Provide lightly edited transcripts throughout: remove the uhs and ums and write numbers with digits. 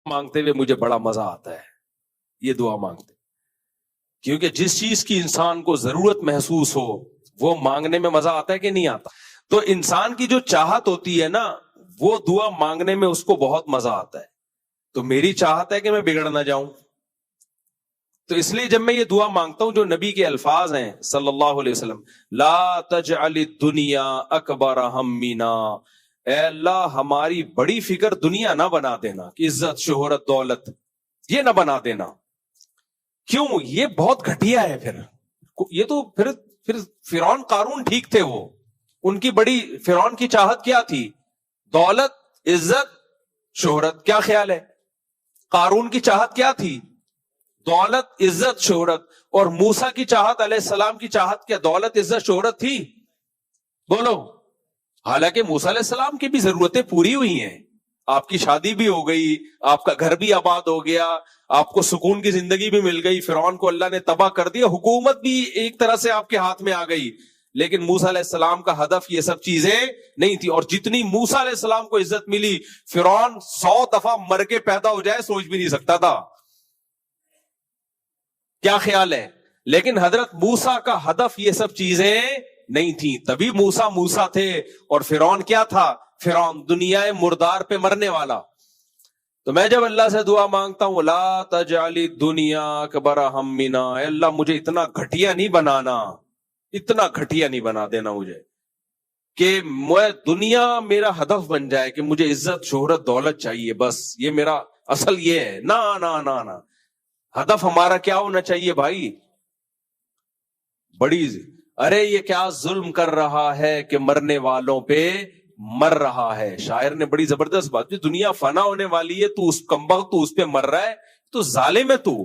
مانگتے ہوئے مجھے بڑا مزہ آتا ہے، یہ دعا مانگتے، کیونکہ جس چیز کی انسان کو ضرورت محسوس ہو وہ مانگنے میں مزہ آتا ہے کہ نہیں آتا؟ تو انسان کی جو چاہت ہوتی ہے نا، وہ دعا مانگنے میں اس کو بہت مزہ آتا ہے. تو میری چاہت ہے کہ میں بگڑ نہ جاؤں، تو اس لیے جب میں یہ دعا مانگتا ہوں جو نبی کے الفاظ ہیں صلی اللہ علیہ وسلم، لا تجعل الدنیا اکبر ہمنا، اے اللہ ہماری بڑی فکر دنیا نہ بنا دینا، کہ عزت شہرت دولت یہ نہ بنا دینا. کیوں؟ یہ بہت گھٹیا ہے. پھر یہ تو پھر فرعون قارون ٹھیک تھے، وہ ان کی بڑی، فرعون کی چاہت کیا تھی؟ دولت عزت شہرت. کیا خیال ہے؟ قارون کی چاہت کیا تھی؟ دولت عزت شہرت. اور موسیٰ کی چاہت علیہ السلام کی چاہت کیا دولت عزت شہرت تھی؟ بولو. حالانکہ موسیٰ علیہ السلام کی بھی ضرورتیں پوری ہوئی ہیں، آپ کی شادی بھی ہو گئی، آپ کا گھر بھی آباد ہو گیا، آپ کو سکون کی زندگی بھی مل گئی، فرعون کو اللہ نے تباہ کر دیا، حکومت بھی ایک طرح سے آپ کے ہاتھ میں آ گئی. لیکن موسیٰ علیہ السلام کا ہدف یہ سب چیزیں نہیں تھی. اور جتنی موسیٰ علیہ السلام کو عزت ملی، فرعون 100 دفعہ مر کے پیدا ہو جائے سوچ بھی نہیں سکتا تھا. کیا خیال ہے؟ لیکن حضرت موسیٰ کا ہدف یہ سب چیزیں نہیں تھیں، تبھی موسیٰ تھے. اور فرعون کیا تھا؟ فرعون دنیا مردار پہ مرنے والا. تو میں جب اللہ سے دعا مانگتا ہوں لا تجعل الدنیا اکبر ہمنا، اے اللہ مجھے اتنا گھٹیا نہیں بنانا، اتنا گھٹیا نہیں بنا دینا مجھے کہ میں دنیا میرا ہدف بن جائے، کہ مجھے عزت شہرت دولت چاہیے، بس یہ میرا اصل یہ ہے. نا نا نا نا، ہدف ہمارا کیا ہونا چاہیے بھائی؟ بڑی ارے یہ کیا ظلم کر رہا ہے کہ مرنے والوں پہ مر رہا ہے. شاعر نے بڑی زبردست بات، دنیا فنا ہونے والی ہے، تو اس کمبخت تو اس پہ مر رہا ہے، تو ظالم ہے تو.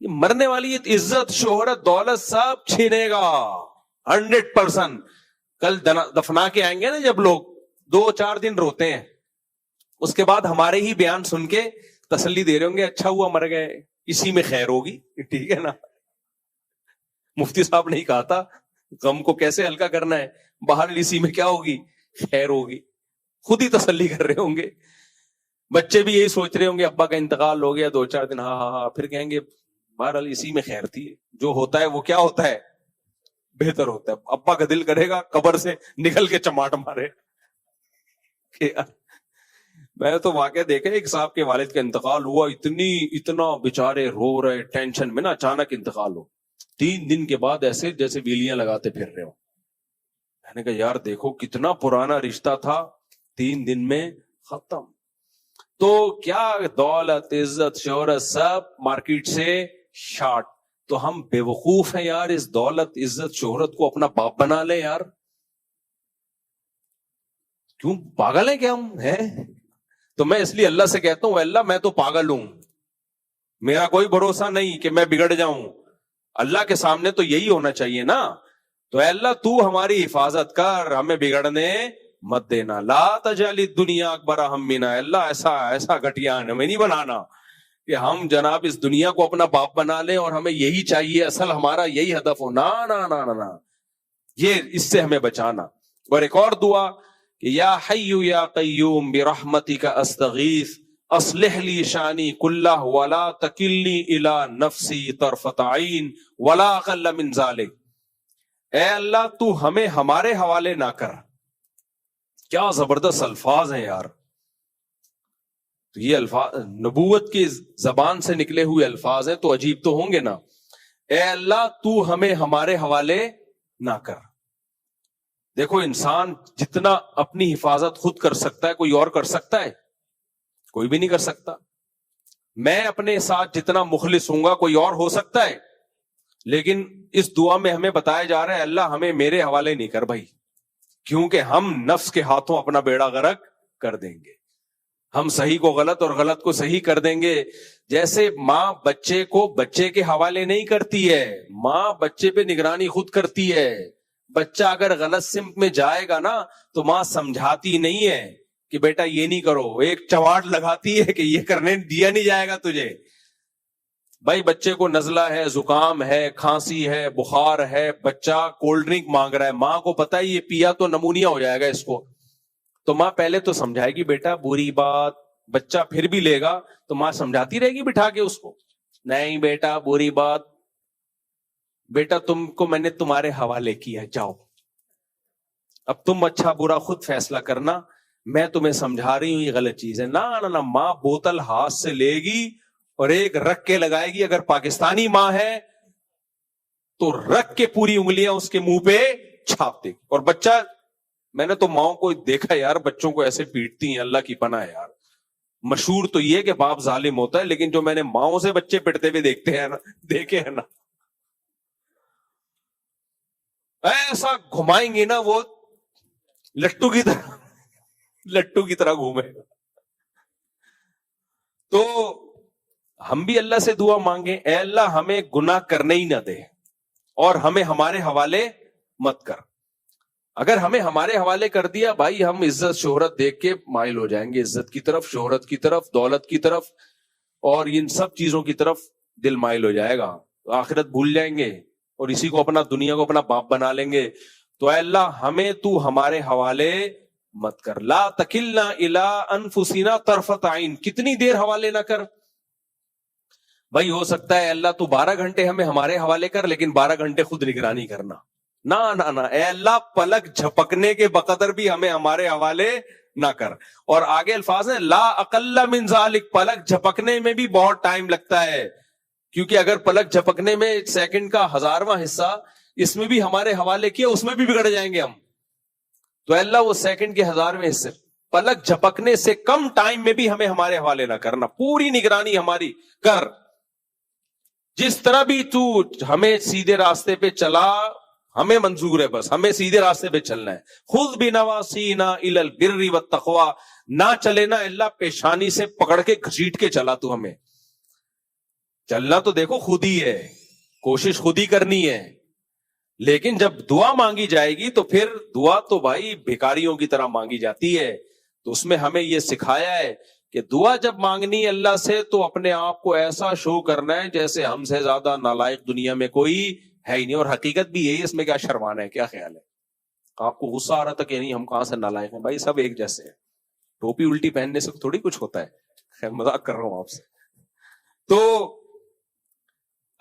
یہ مرنے والی ہے، عزت شہرت دولت سب چھینے گا 100%. کل دفنا کے آئیں گے نا جب لوگ، 2-4 دن روتے ہیں، اس کے بعد ہمارے ہی بیان سن کے تسلی دے رہے ہوں گے، اچھا ہوا مر گئے، اسی میں خیر ہوگی. ٹھیک ہے نا؟ مفتی صاحب نے ہی کہا تھا غم کو کیسے ہلکا کرنا ہے، باہر اسی میں کیا ہوگی؟ خیر ہوگی. خود ہی تسلی کر رہے ہوں گے. بچے بھی یہی سوچ رہے ہوں گے ابا کا انتقال ہو گیا 2-4 دن، ہاں ہاں ہاں، پھر کہیں گے بہرحال اسی میں خیر تھی. جو ہوتا ہے وہ کیا ہوتا ہے؟ بہتر ہوتا ہے. ابا کا دل کرے گا قبر سے نکل کے چماٹ مارے. میں تو واقعہ دیکھا، ایک صاحب کے والد کا انتقال ہوا، اتنا بیچارے رو رہے ٹینشن میں نا، اچانک انتقال ہو. 3 دن کے بعد ایسے جیسے ویلیاں لگاتے پھر رہے ہو. میں نے کہا یار دیکھو کتنا پرانا رشتہ تھا، 3 دن میں ختم. تو کیا دولت عزت شہرت سب مارکیٹ سے شارٹ. تو ہم بے وقوف ہیں یار، اس دولت عزت شہرت کو اپنا باپ بنا لیں یار. کیوں پاگل ہیں کیا ہم ہیں؟ تو میں اس لیے اللہ سے کہتا ہوں اللہ میں تو پاگل ہوں، میرا کوئی بھروسہ نہیں کہ میں بگڑ جاؤں. اللہ کے سامنے تو یہی ہونا چاہیے نا. تو اے اللہ تو ہماری حفاظت کر، ہمیں بگڑنے مت دینا. لا تجعل الدنیا اکبر ہمنا، اللہ ایسا گھٹیا ہمیں نہیں بنانا کہ ہم جناب اس دنیا کو اپنا باپ بنا لیں اور ہمیں یہی چاہیے، اصل ہمارا یہی ہدف ہو. نا نا نا نا نا، یہ اس سے ہمیں بچانا. اور ایک اور دعا کہ یا حی یا قیوم برحمتک استغیث اصلح لی شانی کلہ ولا تکلنی الی نفسی طرفۃ عین ولا اقل من ذلک. اے اللہ تو ہمیں ہمارے حوالے نہ کر. کیا زبردست الفاظ ہیں یار. تو یہ الفاظ نبوت کی زبان سے نکلے ہوئے الفاظ ہیں، تو عجیب تو ہوں گے نا. اے اللہ تو ہمیں ہمارے حوالے نہ کر. دیکھو انسان جتنا اپنی حفاظت خود کر سکتا ہے کوئی اور کر سکتا ہے؟ کوئی بھی نہیں کر سکتا. میں اپنے ساتھ جتنا مخلص ہوں گا کوئی اور ہو سکتا ہے؟ لیکن اس دعا میں ہمیں بتایا جا رہا ہے اللہ ہمیں میرے حوالے نہیں کر بھائی، کیونکہ ہم نفس کے ہاتھوں اپنا بیڑا غرق کر دیں گے. ہم صحیح کو غلط اور غلط کو صحیح کر دیں گے. جیسے ماں بچے کو بچے کے حوالے نہیں کرتی ہے، ماں بچے پہ نگرانی خود کرتی ہے. بچہ اگر غلط سمت میں جائے گا نا تو ماں سمجھاتی نہیں ہے کہ بیٹا یہ نہیں کرو، ایک چواٹ لگاتی ہے کہ یہ کرنے دیا نہیں جائے گا تجھے. بھائی بچے کو نزلہ ہے، زکام ہے، کھانسی ہے، بخار ہے، بچہ کولڈ ڈرنک مانگ رہا ہے، ماں کو پتا ہے یہ پیا تو نمونیا ہو جائے گا اس کو. تو ماں پہلے تو سمجھائے گی بیٹا بری بات بچہ پھر بھی لے گا تو ماں سمجھاتی رہے گی بٹھا کے اس کو, نہیں بیٹا بری بات, بیٹا تم کو میں نے تمہارے حوالے کیا, جاؤ اب تم اچھا برا خود فیصلہ کرنا, میں تمہیں سمجھا رہی ہوں یہ غلط چیز ہے. نہ ماں بوتل ہاتھ سے لے گی اور ایک رکھ کے لگائے گی. اگر پاکستانی ماں ہے تو رکھ کے پوری انگلیاں اس کے منہ پہ چھاپ دے گی. اور بچہ, میں نے تو ماؤں کو دیکھا یار, بچوں کو ایسے پیٹتی ہیں, اللہ کی پناہ ہے یار. مشہور تو یہ کہ باپ ظالم ہوتا ہے, لیکن جو میں نے ماؤں سے بچے پٹتے ہوئے دیکھے ہیں نا, ایسا گھمائیں گے نا وہ لٹو کی طرح گھومے گا. تو ہم بھی اللہ سے دعا مانگیں, اے اللہ ہمیں گناہ کرنے ہی نہ دے اور ہمیں ہمارے حوالے مت کر. اگر ہمیں ہمارے حوالے کر دیا بھائی, ہم عزت شہرت دیکھ کے مائل ہو جائیں گے, عزت کی طرف, شہرت کی طرف, دولت کی طرف, اور ان سب چیزوں کی طرف دل مائل ہو جائے گا. آخرت بھول جائیں گے اور اسی کو اپنا, دنیا کو اپنا باپ بنا لیں گے. تو اے اللہ ہمیں تو ہمارے حوالے مت کر. لا تکلنا الی انفسنا طرفۃ عین, کتنی دیر حوالے نہ کر. بھائی ہو سکتا ہے اللہ تو 12 گھنٹے ہمیں ہمارے حوالے کر, لیکن 12 گھنٹے خود نگرانی کرنا. نہ اے اللہ پلک جھپکنے کے بقدر بھی ہمیں ہمارے حوالے نہ کر. اور آگے الفاظ ہیں لا اقل من ذالک, پلک جھپکنے میں بھی بہت ٹائم لگتا ہے, کیونکہ اگر پلک جھپکنے میں سیکنڈ کا 1000واں حصہ اس میں بھی ہمارے حوالے کیا, اس میں بھی بگڑ جائیں گے ہم. تو اے اللہ وہ سیکنڈ کے 1000ویں حصے, پلک جھپکنے سے کم ٹائم میں بھی ہمیں ہمارے حوالے نہ کرنا, پوری نگرانی ہماری کر. جس طرح بھی تو ہمیں سیدھے راستے پہ چلا, ہمیں منظور ہے, بس ہمیں سیدھے راستے پہ چلنا ہے. خذ بنواسینا الی البر والتقوی, نہ چلے نا اللہ پیشانی سے پکڑ کے گھسیٹ کے چلا تو ہمیں. چلنا تو دیکھو خود ہی ہے, کوشش خود ہی کرنی ہے, لیکن جب دعا مانگی جائے گی تو پھر دعا تو بھائی بھیکاریوں کی طرح مانگی جاتی ہے. تو اس میں ہمیں یہ سکھایا ہے کہ دعا جب مانگنی اللہ سے تو اپنے آپ کو ایسا شو کرنا ہے جیسے ہم سے زیادہ نالائق دنیا میں کوئی ہے ہی نہیں. اور حقیقت بھی یہی, اس میں کیا شرمانا ہے, کیا خیال ہے؟ آپ کو غصہ آ رہا تھا کہ نہیں ہم کہاں سے نالائق ہیں؟ بھائی سب ایک جیسے ہیں, ٹوپی الٹی پہننے سے تھوڑی کچھ ہوتا ہے. خیر مذاق کر رہا ہوں آپ سے. تو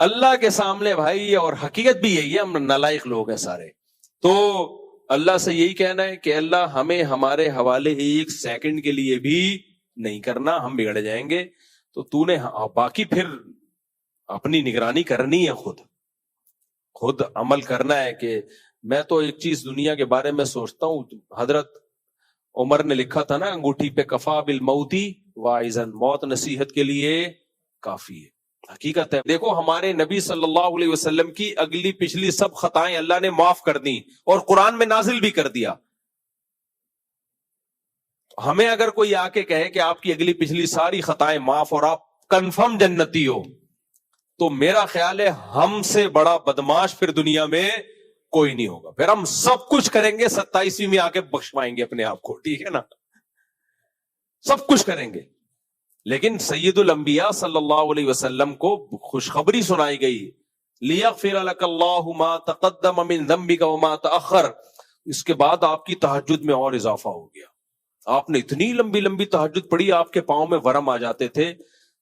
اللہ کے سامنے بھائی, اور حقیقت بھی یہی ہے, ہم نالائق لوگ ہیں سارے. تو اللہ سے یہی کہنا ہے کہ اللہ ہمیں ہمارے حوالے 1 سیکنڈ کے لیے بھی نہیں کرنا, ہم بگڑ جائیں گے. تو نے باقی پھر اپنی نگرانی کرنی ہے, خود عمل کرنا ہے. کہ میں تو ایک چیز دنیا کے بارے میں سوچتا ہوں, حضرت عمر نے لکھا تھا نا انگوٹھی پہ, کفا بالموتی واعظا, موت نصیحت کے لیے کافی ہے. حقیقت ہے. دیکھو ہمارے نبی صلی اللہ علیہ وسلم کی اگلی پچھلی سب خطائیں اللہ نے معاف کر دی اور قرآن میں نازل بھی کر دیا. ہمیں اگر کوئی آ کے کہے کہ آپ کی اگلی پچھلی ساری خطائیں معاف اور آپ کنفرم جنتی ہو, تو میرا خیال ہے ہم سے بڑا بدماش پھر دنیا میں کوئی نہیں ہوگا. پھر ہم سب کچھ کریں گے, 27ویں میں آ کے بخشوائیں گے اپنے آپ کو, ٹھیک ہے نا, سب کچھ کریں گے. لیکن سید الانبیاء صلی اللہ علیہ وسلم کو خوشخبری سنائی گئی, لیغفر لک اللہ ما تقدم من ذنبک وما تأخر. اس کے بعد آپ کی تہجد میں اور اضافہ ہو گیا. آپ نے اتنی لمبی لمبی تہجد پڑھی, آپ کے پاؤں میں ورم آ جاتے تھے.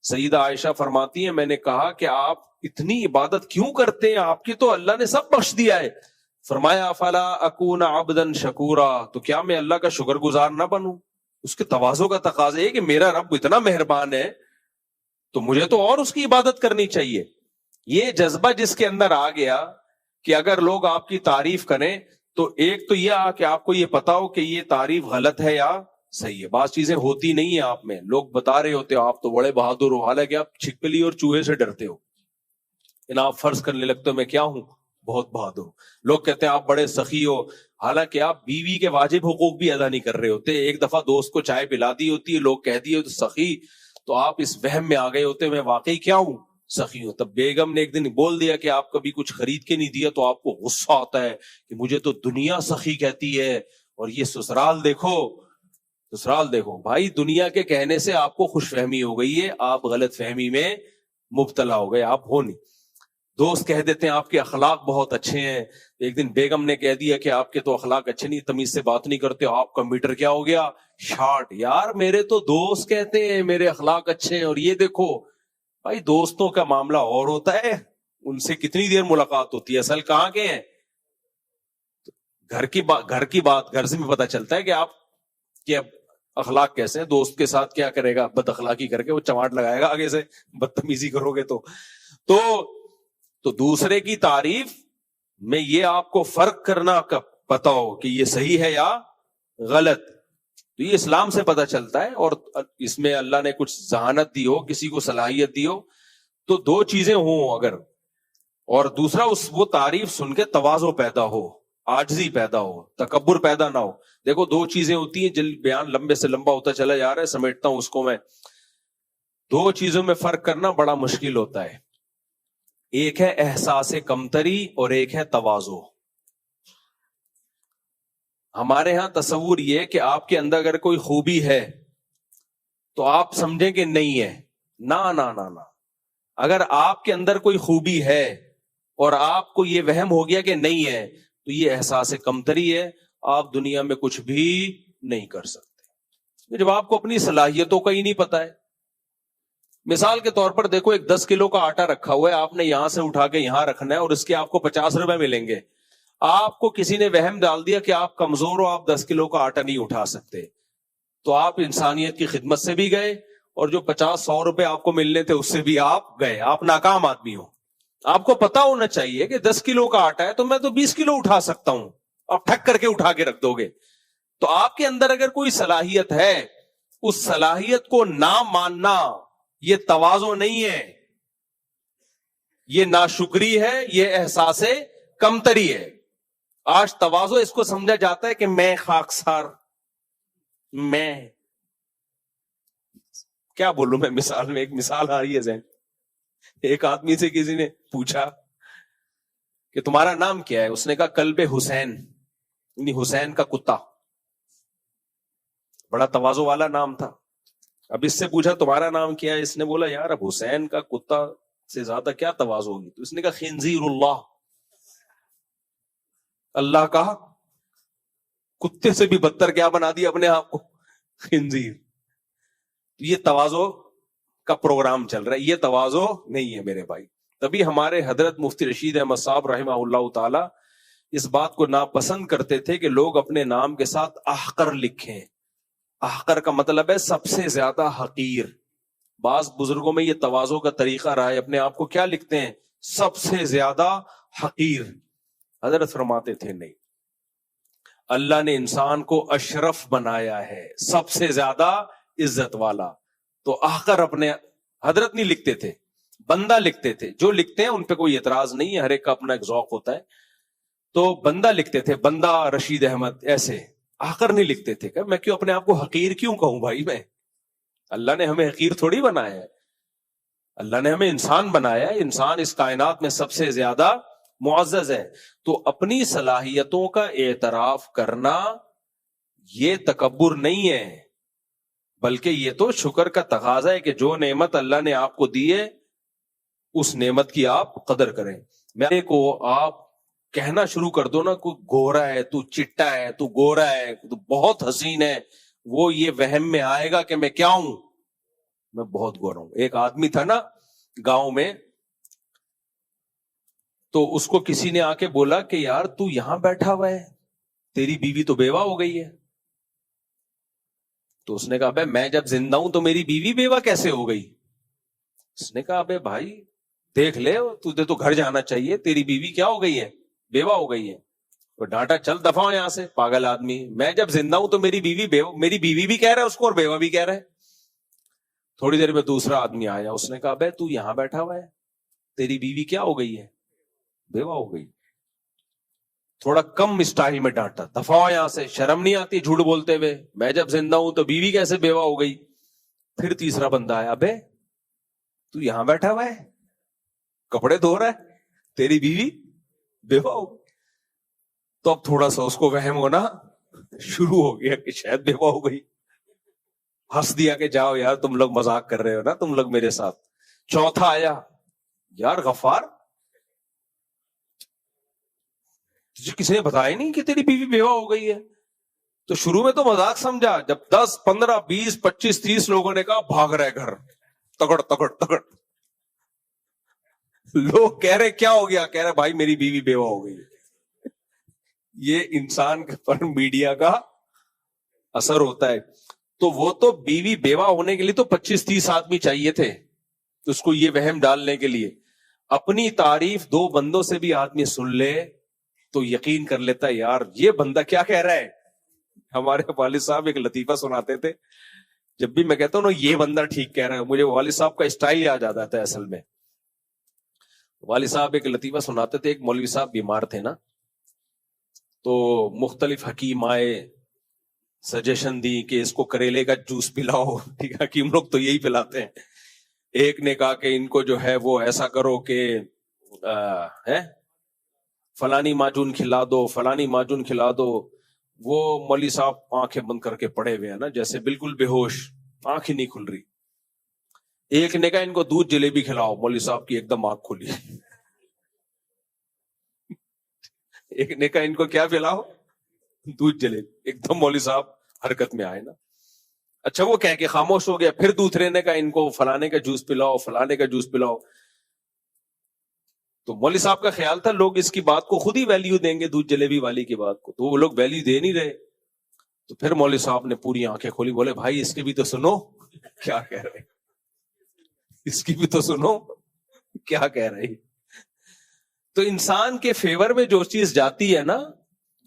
سیدہ عائشہ فرماتی ہیں میں نے کہا کہ آپ اتنی عبادت کیوں کرتے ہیں, آپ کی تو اللہ نے سب بخش دیا ہے. فرمایا فلا اکون عبدا شکورا, تو کیا میں اللہ کا شکر گزار نہ بنوں؟ اس کے تواضع کا تقاضا ہے کہ میرا رب اتنا مہربان ہے تو مجھے تو اور اس کی عبادت کرنی چاہیے. یہ جذبہ جس کے اندر آ گیا کہ اگر لوگ آپ کی تعریف کریں تو ایک تو یہ کہ آپ کو یہ پتا ہو کہ یہ تعریف غلط ہے یا صحیح ہے. بعض چیزیں ہوتی نہیں ہیں آپ میں, لوگ بتا رہے ہوتے آپ تو بڑے بہادر ہو, حالانکہ آپ چھپکلی اور چوہے سے ڈرتے ہو. آپ فرض کرنے لگتے ہو میں کیا ہوں, بہت بہادر ہوں. لوگ کہتے ہیں آپ بڑے سخی ہو, حالانکہ آپ بیوی کے واجب حقوق بھی ادا نہیں کر رہے ہوتے. ایک دفعہ دوست کو چائے پلا دی ہوتی ہے, لوگ کہہ دیے تو سخی, تو آپ اس وہم میں آ گئے ہوتے میں واقعی کیا ہوں, سخی ہوں. تب بیگم نے ایک دن بول دیا کہ آپ کبھی کچھ خرید کے نہیں دیا, تو آپ کو غصہ آتا ہے کہ مجھے تو دنیا سخی کہتی ہے اور یہ سسرال دیکھو. سسرال دیکھو بھائی, دنیا کے کہنے سے آپ کو خوش فہمی ہو گئی ہے, آپ غلط فہمی میں مبتلا ہو گئے, آپ ہو نہیں. دوست کہہ دیتے ہیں آپ کے اخلاق بہت اچھے ہیں. ایک دن بیگم نے کہہ دیا کہ آپ کے تو اخلاق اچھے نہیں, تمیز سے بات نہیں کرتے, آپ کا میٹر کیا ہو گیا 60. یار میرے تو دوست کہتے ہیں میرے اخلاق اچھے ہیں, اور یہ دیکھو بھائی دوستوں کا معاملہ اور ہوتا ہے, ان سے کتنی دیر ملاقات ہوتی ہے, اصل کہاں کے ہیں. گھر کی بات گھر سے بھی پتا چلتا ہے کہ آپ کے اخلاق کیسے ہیں. دوست کے ساتھ کیا کرے گا, بد اخلاقی کر کے وہ چماٹ لگائے گا آگے سے, بدتمیزی کرو گے تو دوسرے کی تعریف میں یہ آپ کو فرق کرنا پتا ہو کہ یہ صحیح ہے یا غلط, تو یہ اسلام سے پتا چلتا ہے. اور اس میں اللہ نے کچھ ذہانت دی ہو, کسی کو صلاحیت دی ہو, تو دو چیزیں ہوں اگر, اور دوسرا وہ تعریف سن کے تواضع پیدا ہو, عاجزی پیدا ہو, تکبر پیدا نہ ہو. دیکھو دو چیزیں ہوتی ہیں, جل بیان لمبے سے لمبا ہوتا چلا جا رہا ہے, سمیٹتا ہوں اس کو میں. دو چیزوں میں فرق کرنا بڑا مشکل ہوتا ہے. ایک ہے احساس کمتری اور ایک ہے تواضع. ہمارے ہاں تصور یہ کہ آپ کے اندر اگر کوئی خوبی ہے تو آپ سمجھیں کہ نہیں ہے. نہ نہ نہ نہ, اگر آپ کے اندر کوئی خوبی ہے اور آپ کو یہ وہم ہو گیا کہ نہیں ہے, تو یہ احساس کمتری ہے, آپ دنیا میں کچھ بھی نہیں کر سکتے. جب آپ کو اپنی صلاحیتوں کا ہی نہیں پتا ہے. مثال کے طور پر دیکھو, ایک 10 کلو کا آٹا رکھا ہوا ہے, آپ نے یہاں سے اٹھا کے یہاں رکھنا ہے, اور اس کے آپ کو 50 روپے ملیں گے. آپ کو کسی نے وہم ڈال دیا کہ آپ کمزور ہو, آپ 10 کلو کا آٹا نہیں اٹھا سکتے, تو آپ انسانیت کی خدمت سے بھی گئے, اور جو 50-100 روپے آپ کو ملنے تھے اس سے بھی آپ گئے, آپ ناکام آدمی ہو. آپ کو پتا ہونا چاہیے کہ 10 کلو کا آٹا ہے تو میں تو 20 کلو اٹھا سکتا ہوں, آپ ٹھک کر کے اٹھا کے رکھ دو گے. تو آپ کے اندر اگر کوئی صلاحیت ہے, اس صلاحیت کو نہ ماننا یہ تواضع نہیں ہے, یہ ناشکری ہے, یہ احساس کمتری ہے. آج تواضع اس کو سمجھا جاتا ہے کہ میں خاکسار, میں کیا بولوں, میں مثال میں ایک مثال آ رہی ہے ذہن. ایک آدمی سے کسی نے پوچھا کہ تمہارا نام کیا ہے, اس نے کہا کلب حسین, یعنی حسین کا کتا. بڑا تواضع والا نام تھا. اب اس سے پوچھا تمہارا نام کیا ہے, اس نے بولا یار اب حسین کا کتا سے زیادہ کیا تواضع ہوگی. تو اس نے کہا خنزیر اللہ, اللہ کا کتے سے بھی بدتر کیا بنا دیا اپنے آپ کو, خنزیر. یہ تواضع کا پروگرام چل رہا ہے, یہ تواضع نہیں ہے میرے بھائی. تبھی ہمارے حضرت مفتی رشید احمد صاحب رحمہ اللہ تعالی اس بات کو ناپسند کرتے تھے کہ لوگ اپنے نام کے ساتھ احقر لکھیں. احقر کا مطلب ہے سب سے زیادہ حقیر. بعض بزرگوں میں یہ تواضع کا طریقہ رہا ہے, اپنے آپ کو کیا لکھتے ہیں, سب سے زیادہ حقیر. حضرت فرماتے تھے نہیں, اللہ نے انسان کو اشرف بنایا ہے, سب سے زیادہ عزت والا. تو احقر اپنے حضرت نہیں لکھتے تھے, بندہ لکھتے تھے. جو لکھتے ہیں ان پہ کوئی اعتراض نہیں ہے, ہر ایک کا اپنا ایک ذوق ہوتا ہے. تو بندہ لکھتے تھے, بندہ رشید احمد, ایسے. احقر نہیں لکھتے تھے. کہ میں کیوں اپنے آپ کو حقیر کیوں کہوں بھائی, میں اللہ نے ہمیں حقیر تھوڑی بنایا ہے, اللہ نے ہمیں انسان بنایا ہے. انسان اس کائنات میں سب سے زیادہ معزز ہے. تو اپنی صلاحیتوں کا اعتراف کرنا یہ تکبر نہیں ہے, بلکہ یہ تو شکر کا تقاضا ہے کہ جو نعمت اللہ نے آپ کو دی ہے اس نعمت کی آپ قدر کریں. میں کو آپ کہنا شروع کر دو نا, کوئی گورا ہے, تو چٹا ہے, تو گورا ہے, تو بہت حسین ہے, وہ یہ وہم میں آئے گا کہ میں کیا ہوں, میں بہت گورا ہوں. ایک آدمی تھا نا گاؤں میں, تو اس کو کسی نے آ کے بولا کہ یار تو یہاں بیٹھا ہوا ہے, تیری بیوی تو بیوہ ہو گئی ہے. تو اس نے کہا بھائی میں جب زندہ ہوں تو میری بیوی بیوہ کیسے ہو گئی. اس نے کہا بھائی بھائی دیکھ لے, تجھے تو گھر جانا چاہیے, تیری بیوی کیا ہو گئی ہے, بیوہ ہو گئی ہے. تو ڈانٹا, چل دفعہ ہو یہاں سے پاگل آدمی, میں جب زندہ ہوں تو میری بیوی بھی کہہ رہا ہے اس کو, اور بیوہ بھی کہہ رہا ہے. تھوڑی دیر میں دوسرا آدمی آیا, اس نے کہا بھائی تو یہاں بیٹھا ہوا ہے, تیری بیوی کیا ہو گئی ہے, بیوہ ہو گئی. تھوڑا کم اسٹائل میں ڈانٹا, دفعہ ہو یہاں سے, شرم نہیں آتی جھوٹ بولتے ہوئے, میں جب زندہ ہوں تو بیوی کیسے بیوہ ہو گئی. پھر تیسرا بندہ آیا, ابے تو یہاں بیٹھا ہوا ہے, کپڑے دھو رہا ہے, تیری بیوی بیوہ ہو گئی. تو اب تھوڑا سا اس کو وہم ہونا شروع ہو گیا کہ شاید بیوہ ہو گئی. ہنس دیا کہ جاؤ یار تم لوگ مذاق کر رہے ہو نا, تم لوگ میرے ساتھ. چوتھا آیا, یار غفار تجھے کسی نے بتایا نہیں کہ تیری بیوی بیوہ ہو گئی ہے؟ تو شروع میں تو مذاق سمجھا، جب 10 15 20 25 30 لوگوں نے کہا بھاگ رہے گھر، تگڑ تگڑ تگڑ، لوگ کہہ رہے کیا ہو گیا؟ کہہ رہے بھائی میری بیوی بیوہ ہو گئی۔ یہ انسان کے پر میڈیا کا اثر ہوتا ہے۔ تو وہ تو بیوی بیوہ ہونے کے لیے تو 25 30 آدمی چاہیے تھے اس کو یہ وہم ڈالنے کے لیے۔ اپنی تعریف 2 بندوں سے بھی آدمی سن لے تو یقین کر لیتا ہے یار یہ بندہ کیا کہہ رہا ہے۔ ہمارے والد صاحب ایک لطیفہ سناتے تھے، جب بھی میں کہتا ہوں نا یہ بندہ ٹھیک کہہ رہا ہے، مجھے والد صاحب کا اسٹائل یاد آ جاتا ہے۔ اصل میں والد صاحب ایک لطیفہ سناتے تھے، ایک مولوی صاحب بیمار تھے نا، تو مختلف حکیم آئے، سجیشن دی کہ اس کو کریلے کا جوس پلاؤ، ٹھیک ہے، حکیم لوگ تو یہی پلاتے ہیں۔ ایک نے کہا کہ ان کو جو ہے وہ ایسا کرو کہ فلانی معجون کھلا دو، فلانی معجون کھلا دو۔ وہ مولوی صاحب آنکھیں بند کر کے پڑے ہوئے ہیں نا، جیسے بالکل بے ہوش، آنکھ ہی نہیں کھل رہی۔ ایک نے کہا ان کو دودھ جلیبی کھلاؤ، مولوی صاحب کی ایک دم آنکھ کھلی۔ ایک نے کہا ان کو کیا پلاؤ؟ دودھ جلیبی، ایک دم مولوی صاحب حرکت میں آئے نا۔ اچھا وہ کہہ کے خاموش ہو گیا، پھر دوسرے نے کہا ان کو فلانے کا جوس پلاؤ، فلانے کا جوس پلاؤ۔ تو مولوی صاحب کا خیال تھا لوگ اس کی بات کو خود ہی ویلیو دیں گے، دودھ جلیبی والی کی بات کو، تو وہ لوگ ویلیو دے نہیں رہے۔ تو پھر مولوی صاحب نے پوری آنکھیں کھولی، بولے بھائی اس کی بھی تو سنو کیا کہہ رہے، اس کی بھی تو سنو کیا کہہ رہے۔ تو انسان کے فیور میں جو چیز جاتی ہے نا،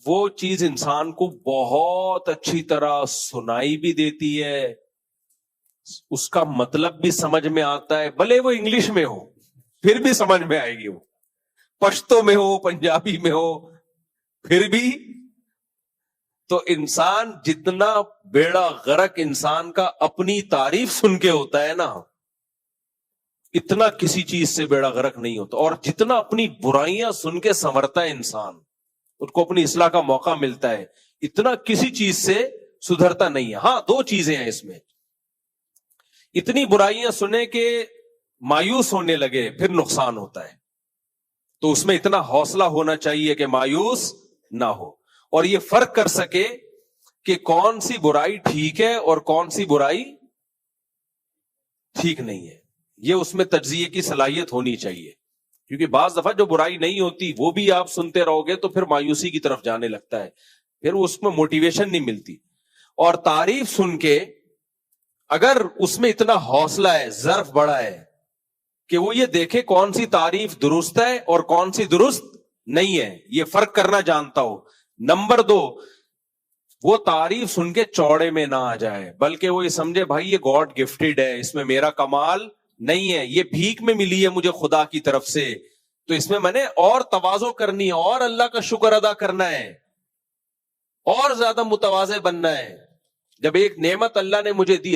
وہ چیز انسان کو بہت اچھی طرح سنائی بھی دیتی ہے، اس کا مطلب بھی سمجھ میں آتا ہے، بھلے وہ انگلش میں ہو پھر بھی سمجھ میں آئے گی، وہ پشتو میں ہو پنجابی میں ہو پھر بھی۔ تو انسان جتنا بیڑا غرق انسان کا اپنی تعریف سن کے ہوتا ہے نا، اتنا کسی چیز سے بیڑا غرق نہیں ہوتا۔ اور جتنا اپنی برائیاں سن کے سنورتا ہے انسان، ان کو اپنی اصلاح کا موقع ملتا ہے، اتنا کسی چیز سے سدھرتا نہیں ہے۔ ہاں 2 چیزیں ہیں اس میں، اتنی برائیاں سنے کہ مایوس ہونے لگے پھر نقصان ہوتا ہے، تو اس میں اتنا حوصلہ ہونا چاہیے کہ مایوس نہ ہو، اور یہ فرق کر سکے کہ کون سی برائی ٹھیک ہے اور کون سی برائی ٹھیک نہیں ہے۔ یہ اس میں تجزیے کی صلاحیت ہونی چاہیے، کیونکہ بعض دفعہ جو برائی نہیں ہوتی وہ بھی آپ سنتے رہو گے تو پھر مایوسی کی طرف جانے لگتا ہے، پھر اس میں موٹیویشن نہیں ملتی۔ اور تعریف سن کے اگر اس میں اتنا حوصلہ ہے، ظرف بڑا ہے کہ وہ یہ دیکھے کون سی تعریف درست ہے اور کون سی درست نہیں ہے، یہ فرق کرنا جانتا ہو۔ نمبر 2، وہ تعریف سن کے چوڑے میں نہ آ جائے، بلکہ وہ یہ سمجھے بھائی یہ گاڈ گفٹڈ ہے، اس میں میرا کمال نہیں ہے، یہ بھیک میں ملی ہے مجھے خدا کی طرف سے، تو اس میں نے اور تواضع کرنی ہے، اور اللہ کا شکر ادا کرنا ہے، اور زیادہ متواضع بننا ہے۔ جب ایک نعمت اللہ نے مجھے دی